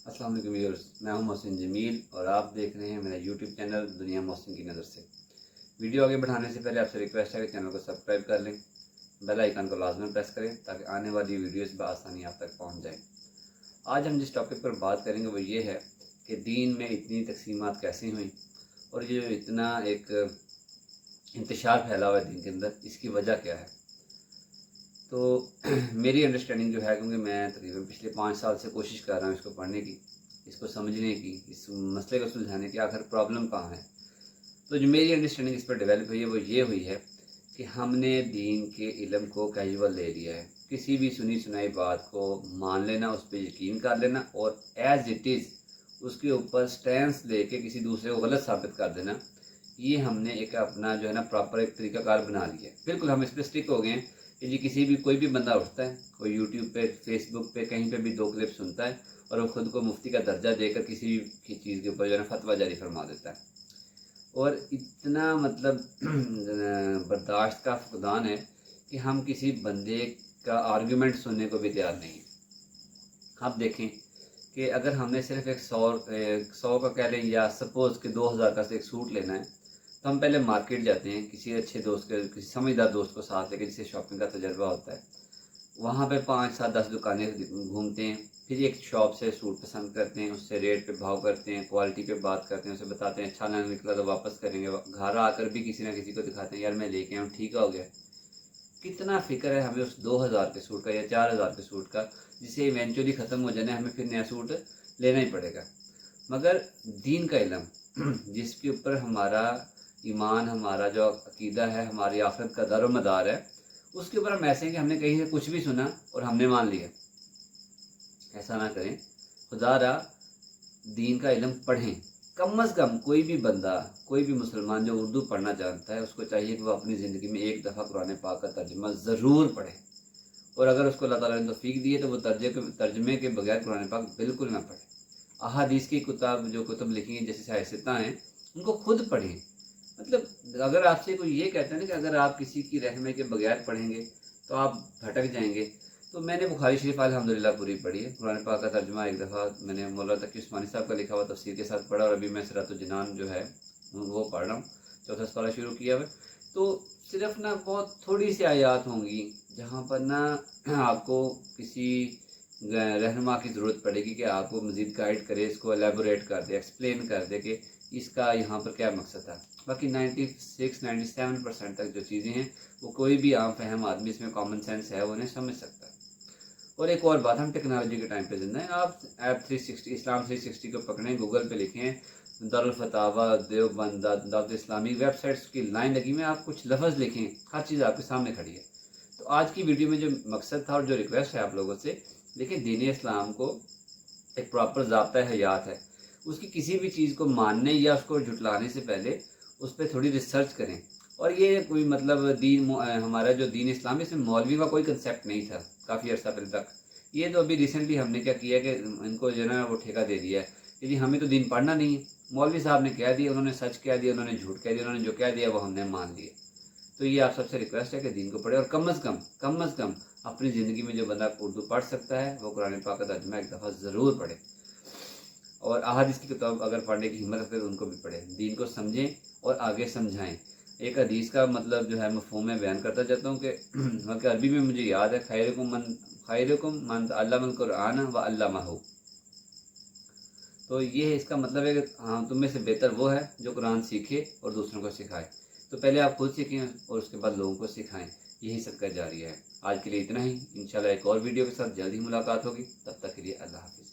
अस्सलाम वालेकुम व्यूअर्स, मैं हूं मोहसिन जमील और आप देख रहे हैं मेरा यूट्यूब चैनल दुनिया मोहसिन की नज़र से। वीडियो आगे बढ़ाने से पहले आपसे रिक्वेस्ट है कि चैनल को सब्सक्राइब कर लें, बेल आइकन को लाजमी प्रेस करें ताकि आने वाली वीडियोस बआसानी आप तक पहुंच जाए। आज हम जिस टॉपिक पर बात करेंगे वो ये है कि दीन में इतनी तकसीमात कैसे हुई और ये जो इतना एक इंतशार फैला हुआ है दीन के अंदर, इसकी वजह क्या है। तो मेरी अंडरस्टैंडिंग जो है, क्योंकि मैं तकरीबन पिछले 5 साल से कोशिश कर रहा हूँ इसको पढ़ने की, इसको समझने की, इस मसले को सुलझाने की, आखिर प्रॉब्लम कहाँ है। तो जो मेरी अंडरस्टैंडिंग इस पर डेवलप हुई है वो ये हुई है कि हमने दीन के इल्म को कैजुअल ले लिया है। किसी भी सुनी सुनाई बात को मान लेना, उस पर यकीन कर लेना और एज इट इज़ उसके ऊपर स्टैंस लेके किसी दूसरे को गलत साबित कर देना, ये हमने एक अपना जो है ना प्रॉपर एक तरीकाकार बना लिया है। बिल्कुल हम इस पर स्टिक हो गए हैं कि जी किसी भी कोई भी बंदा उठता है, कोई यूट्यूब पे, फेसबुक पे, कहीं पे भी 2 क्लिप सुनता है और वो खुद को मुफ्ती का दर्जा देकर किसी भी चीज़ के ऊपर जो है ना फतवा जारी फरमा देता है। और इतना मतलब बर्दाश्त का फुकदान है कि हम किसी बंदे का आर्गूमेंट सुनने को भी तैयार नहीं है। आप देखें कि अगर हमने सिर्फ एक सौ का कह लें या सपोज़ कि 2000 का एक सूट लेना है, तो हम पहले मार्केट जाते हैं किसी अच्छे दोस्त के, किसी समझदार दोस्त को साथ लेकर जिसे शॉपिंग का तजर्बा होता है। वहाँ पे 5, 7, 10 दुकानें घूमते हैं, फिर एक शॉप से सूट पसंद करते हैं, उससे रेट पे भाव करते हैं, क्वालिटी पे बात करते हैं, उसे बताते हैं अच्छा ना निकला तो वापस करेंगे। घर आकर भी किसी ना किसी को दिखाते हैं, यार मैं लेके आया हूँ, ठीक हो गया। कितना फिक्र है हमें उस 2000 के सूट का या 4000 के सूट का, जिसे इवेंचुअली ख़त्म हो जाना है, हमें फिर नया सूट लेना ही पड़ेगा। मगर दीन का इल्म जिसके ऊपर हमारा ईमान, हमारा जो अकीदा है, हमारी आखिरत का दारो मदार है, उसके ऊपर हम ऐसे हैं कि हमने कहीं से कुछ भी सुना और हमने मान लिया। ऐसा ना करें। खुदारा दीन का इल्म पढ़ें। कम अज़ कम कोई भी बंदा, कोई भी मुसलमान जो उर्दू पढ़ना जानता है, उसको चाहिए कि वो अपनी ज़िंदगी में एक दफ़ा कुरान पाक का तर्जुमा ज़रूर पढ़े। और अगर उसको अल्लाह ताला ने तौफीक दी है तो वो तर्जमे के बगैर कुरान पाक बिल्कुल ना पढ़े। अहादीस की किताब, जो कुतुब लिखी हैं जैसे सियासतें हैं, उनको खुद पढ़ें। मतलब अगर आपसे कोई ये कहता है ना कि अगर आप किसी की रहमे के बगैर पढ़ेंगे तो आप भटक जाएंगे, तो मैंने बुखारी शरीफ अल्हम्दुलिल्लाह पूरी पढ़ी है। कुरान पाक का तर्जुमा एक दफ़ा मैंने मौलाना तकी उस्मानी साहब का लिखा हुआ तफसीर के साथ पढ़ा और अभी मैं सिरातुल जिनान जो है वो पढ़ रहा हूँ, चौथा पारा शुरू किया हुआ। तो सिर्फ ना बहुत थोड़ी सी आयात होंगी जहाँ पर ना आपको किसी रहनुमा की ज़रूरत पड़ेगी कि आपको मज़ीद गाइड करे, इसको एलेबोरेट कर दे, एक्सप्लेन कर दे कि इसका यहाँ पर क्या मकसद था। बाकी 96-97% तक जो चीज़ें हैं वो कोई भी आम फहम आदमी, इसमें कॉमन सेंस है, वो उन्हें समझ सकता है। और एक और बात, हम टेक्नोलॉजी के टाइम पे जिंदा हैं। आप ऐप 360 इस्लाम 360 को पकड़ें, गूगल पे लिखें दारुल फतावा देवबंद दावत इस्लामी, वेबसाइट्स की लाइन लगी में आप कुछ लफ्ज़ लिखें, हर चीज़ आपके सामने खड़ी है। तो आज की वीडियो में जो मकसद था और जो रिक्वेस्ट है आप लोगों से, देखिए दीन इस्लाम को एक प्रॉपर ज़ाब्ता हयात है। उसकी किसी भी चीज़ को मानने या उसको झुटलाने से पहले उस पर थोड़ी रिसर्च करें। और ये कोई मतलब हमारा जो दीन इस्लाम, इसमें मौलवी का कोई कंसेप्ट नहीं था काफ़ी अर्सा पहले तक। ये तो अभी रिसेंटली हमने क्या किया कि इनको जो है ना वो ठेका दे दिया है कि जी हमें तो दीन पढ़ना नहीं है, मौलवी साहब ने कह दिया, उन्होंने सच कह दिया, उन्होंने झूठ कह दिया, उन्होंने जो कह दिया वो हमने मान लिया। तो ये आप सबसे रिक्वेस्ट है कि दीन को पढ़े और कम अज़ कम अपनी ज़िंदगी में जो बंदा उर्दू पढ़ सकता है वो कुरान पाक का तर्जुमा एक दफ़ा ज़रूर पढ़े। और अहादीस की किताब अगर पढ़ने की हिम्मत रखते हैं तो उनको भी पढ़ें, दीन को समझें और आगे समझाएं। एक हदीस का मतलब जो है मफ़हूम में बयान करता जाता हूँ कि अरबी में मुझे याद है, खैरुकुम मन तअल्लमल कुरआन व अल्लमहु। तो ये है, इसका मतलब है कि हाँ, तुम में से बेहतर वो है जो कुरान सीखे और दूसरों को सिखाए। तो पहले आप खुद सीखें और उसके बाद लोगों को सिखाएं, यही सबका जारी है। आज के लिए इतना ही। इंशाल्लाह एक और वीडियो के साथ जल्द ही मुलाकात होगी, तब तक के लिए अल्लाह हाफ़िज़।